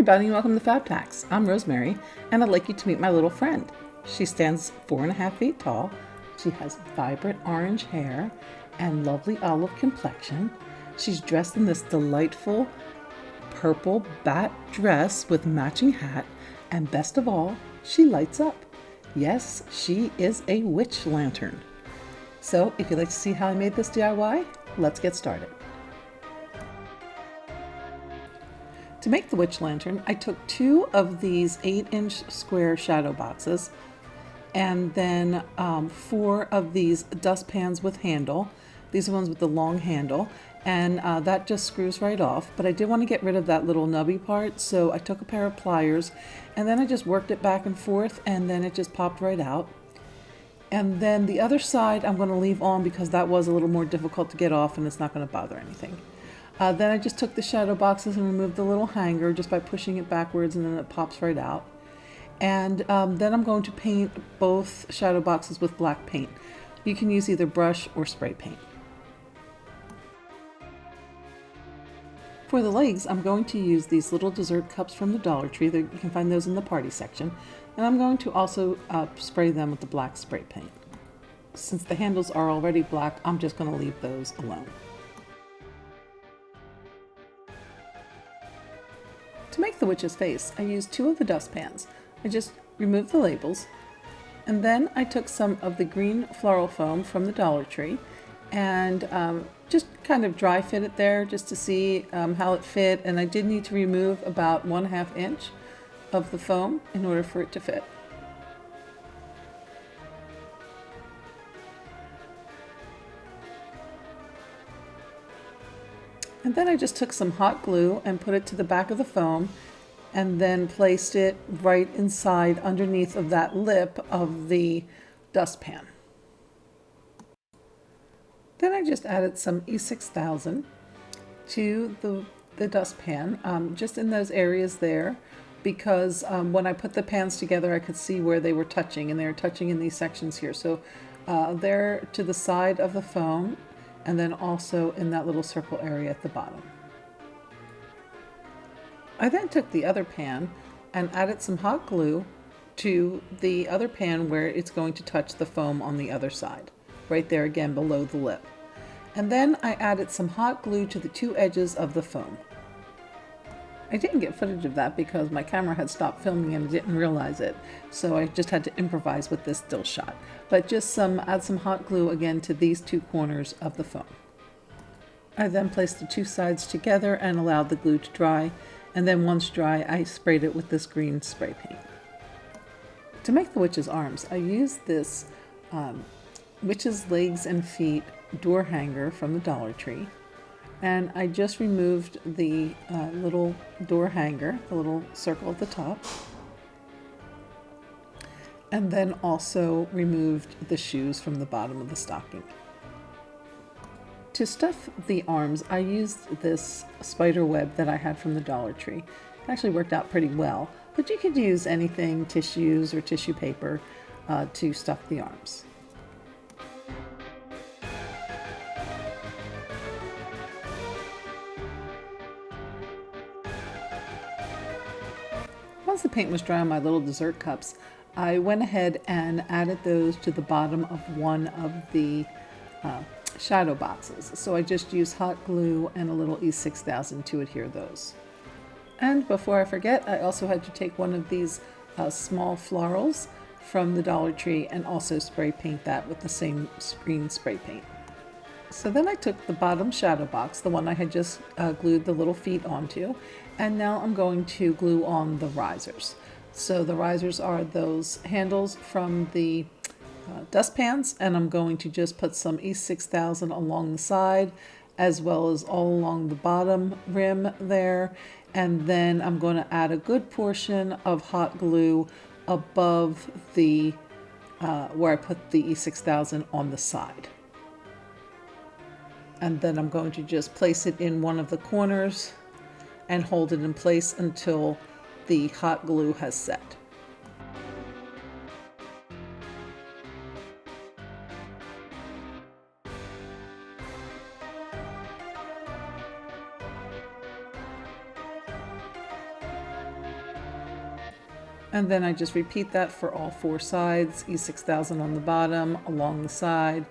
everybody, and welcome to Fab Packs. I'm Rosemary, and I'd like you to meet my little friend. She stands 4.5 feet tall. She has vibrant orange hair and lovely olive complexion. She's dressed in this delightful purple bat dress with matching hat, and best of all, she lights up. Yes, she is a witch lantern. So if you'd like to see how I made this DIY, let's get started. To make the witch lantern, I took 2 of these 8-inch square shadow boxes and then 4 of these dustpans with handle. These are ones with the long handle, and that just screws right off. But I did want to get rid of that little nubby part, so I took a pair of pliers and then I just worked it back and forth, and then it just popped right out. And then the other side I'm going to leave on because that was a little more difficult to get off and it's not going to bother anything. Then I just took the shadow boxes and removed the little hanger just by pushing it backwards, and then it pops right out. And then I'm going to paint both shadow boxes with black paint. You can use either brush or spray paint. For the legs, I'm going to use these little dessert cups from the Dollar Tree. You can find those in the party section. And I'm going to also spray them with the black spray paint. Since the handles are already black, I'm just going to leave those alone. To make the witch's face, I used 2 of the dustpans. I just removed the labels, and then I took some of the green floral foam from the Dollar Tree and just kind of dry fit it there just to see how it fit. And I did need to remove about 1/2 inch of the foam in order for it to fit. And then I just took some hot glue and put it to the back of the foam and then placed it right inside underneath of that lip of the dustpan. Then I just added some E6000 to the dustpan, just in those areas there, because when I put the pans together I could see where they were touching, and they were touching in these sections here. So they're to the side of the foam, and then also in that little circle area at the bottom. I then took the other pan and added some hot glue to the other pan where it's going to touch the foam on the other side, right there again below the lip. And then I added some hot glue to the 2 edges of the foam. I didn't get footage of that because my camera had stopped filming and I didn't realize it, so I just had to improvise with this still shot. But just add some hot glue again to these 2 corners of the foam. I then placed the 2 sides together and allowed the glue to dry, and then once dry I sprayed it with this green spray paint. To make the witch's arms, I used this witch's legs and feet door hanger from the Dollar Tree. And I just removed the little door hanger, the little circle at the top, and then also removed the shoes from the bottom of the stocking. To stuff the arms, I used this spider web that I had from the Dollar Tree. It actually worked out pretty well, but you could use anything, tissues or tissue paper, to stuff the arms. Once the paint was dry on my little dessert cups, I went ahead and added those to the bottom of one of the shadow boxes. So I just used hot glue and a little E6000 to adhere those. And before I forget, I also had to take one of these small florals from the Dollar Tree and also spray paint that with the same green spray paint. So then I took the bottom shadow box, the one I had just glued the little feet onto, and now I'm going to glue on the risers. So the risers are those handles from the dustpans, and I'm going to just put some E6000 along the side as well as all along the bottom rim there, and then I'm going to add a good portion of hot glue above the where I put the E6000 on the side. And then I'm going to just place it in one of the corners and hold it in place until the hot glue has set. And then I just repeat that for all 4 sides, E6000 on the bottom, along the side,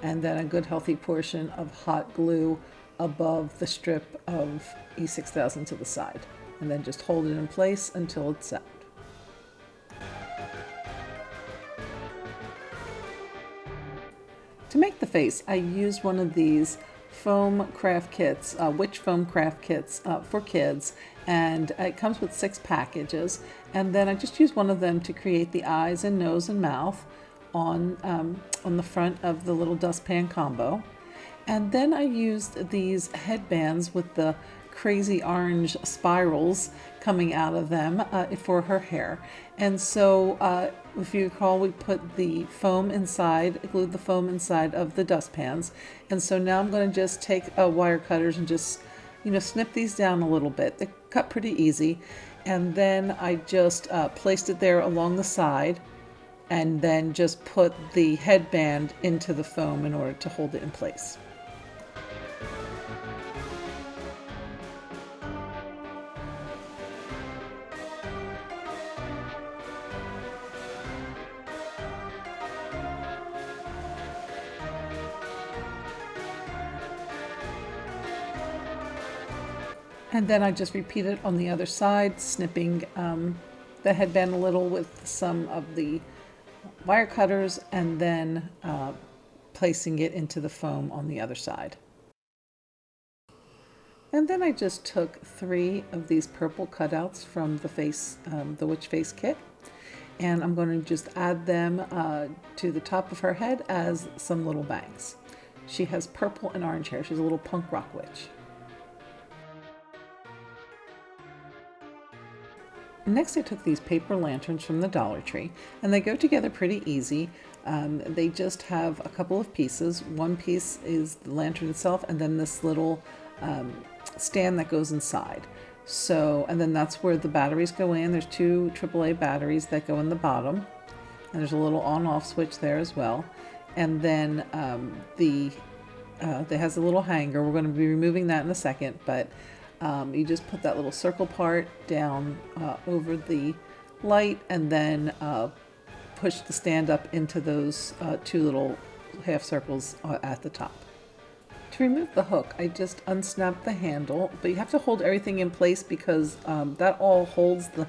and then a good healthy portion of hot glue above the strip of E6000 to the side. And then just hold it in place until it's set. To make the face, I used one of these foam craft kits, witch foam craft kits for kids, and it comes with 6 packages. And then I just used one of them to create the eyes and nose and mouth on the front of the little dustpan combo. And then I used these headbands with the crazy orange spirals coming out of them for her hair. And so if you recall, we put the foam inside, glued the foam inside of the dustpans. And so now I'm going to just take wire cutters and just, snip these down a little bit. They cut pretty easy. And then I just placed it there along the side and then just put the headband into the foam in order to hold it in place. And then I just repeat it on the other side, snipping the headband a little with some of the wire cutters and then placing it into the foam on the other side. And then I just took 3 of these purple cutouts from the face, the witch face kit, and I'm going to just add them to the top of her head as some little bangs. She has purple and orange hair. She's a little punk rock witch. Next, I took these paper lanterns from the Dollar Tree, and they go together pretty easy. They just have a couple of pieces. One piece is the lantern itself, and then this little stand that goes inside. So, and then that's where the batteries go in. There's 2 AAA batteries that go in the bottom, and there's a little on-off switch there as well. And then it has a little hanger. We're going to be removing that in a second, but you just put that little circle part down over the light and then push the stand up into those 2 little half circles at the top. To remove the hook, I just unsnapped the handle, but you have to hold everything in place because that all holds the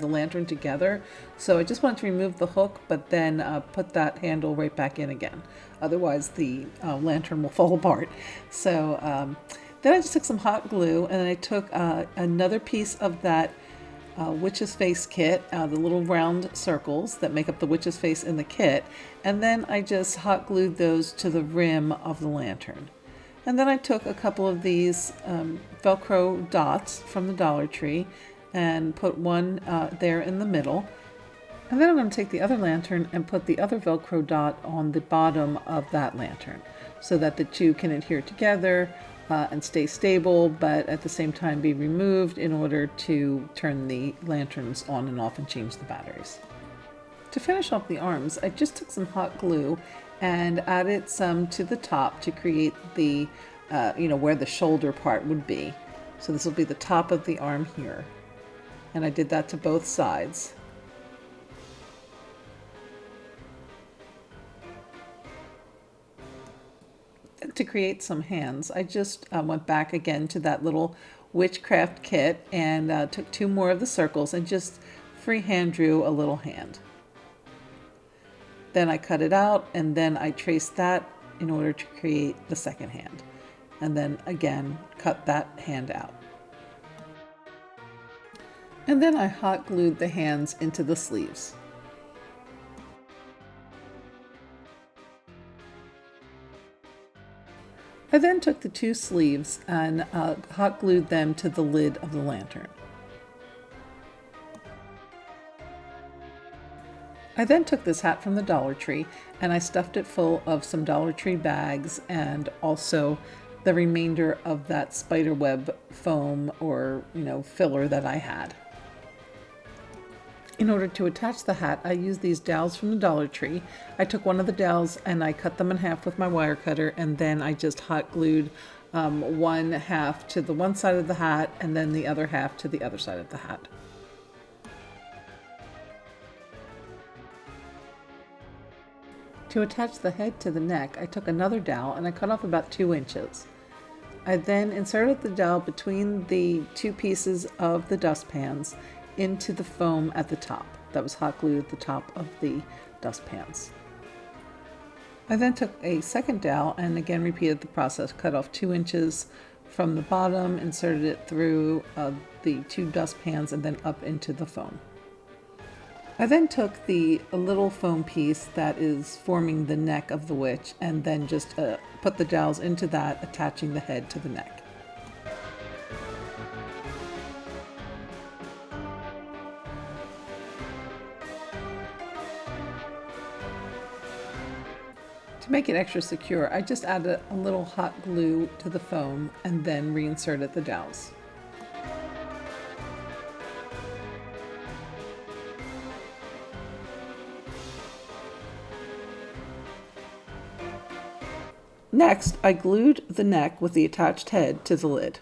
lantern together. So I just wanted to remove the hook, but then put that handle right back in again. Otherwise the lantern will fall apart. So then I just took some hot glue and then I took another piece of that witch's face kit, the little round circles that make up the witch's face in the kit, and then I just hot glued those to the rim of the lantern. And then I took a couple of these Velcro dots from the Dollar Tree and put one there in the middle. And then I'm going to take the other lantern and put the other Velcro dot on the bottom of that lantern so that the 2 can adhere together and stay stable, but at the same time be removed in order to turn the lanterns on and off and change the batteries. To finish off the arms, I just took some hot glue and added some to the top to create the, where the shoulder part would be. So this will be the top of the arm here. And I did that to both sides. To create some hands, I just went back again to that little witchcraft kit and took 2 more of the circles and just freehand drew a little hand. Then I cut it out and then I traced that in order to create the second hand. And then again, cut that hand out. And then I hot glued the hands into the sleeves. I then took the 2 sleeves and hot glued them to the lid of the lantern. I then took this hat from the Dollar Tree and I stuffed it full of some Dollar Tree bags and also the remainder of that spider web foam or filler that I had. In order to attach the hat, I used these dowels from the Dollar Tree. I took one of the dowels and I cut them in half with my wire cutter, and then I just hot glued one half to the one side of the hat and then the other half to the other side of the hat. To attach the head to the neck, I took another dowel and I cut off about 2 inches. I then inserted the dowel between the 2 pieces of the dustpans into the foam at the top. That was hot glued at the top of the dustpans. I then took a second dowel and again repeated the process, cut off 2 inches from the bottom, inserted it through the 2 dustpans and then up into the foam. I then took the little foam piece that is forming the neck of the witch and then just put the dowels into that, attaching the head to the neck. To make it extra secure, I just added a little hot glue to the foam and then reinserted the dowels. Next, I glued the neck with the attached head to the lid.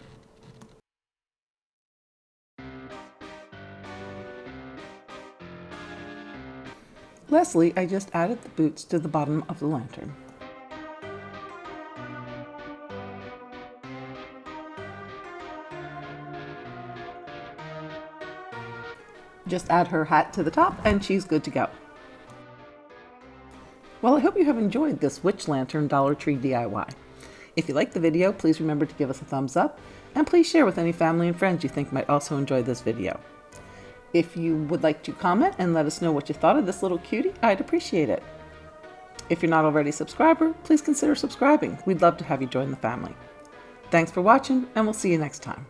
Lastly, I just added the boots to the bottom of the lantern. Just add her hat to the top and she's good to go. Well, I hope you have enjoyed this witch lantern Dollar Tree DIY. If you liked the video, please remember to give us a thumbs up and please share with any family and friends you think might also enjoy this video. If you would like to comment and let us know what you thought of this little cutie, I'd appreciate it. If you're not already a subscriber, please consider subscribing. We'd love to have you join the family. Thanks for watching, and we'll see you next time.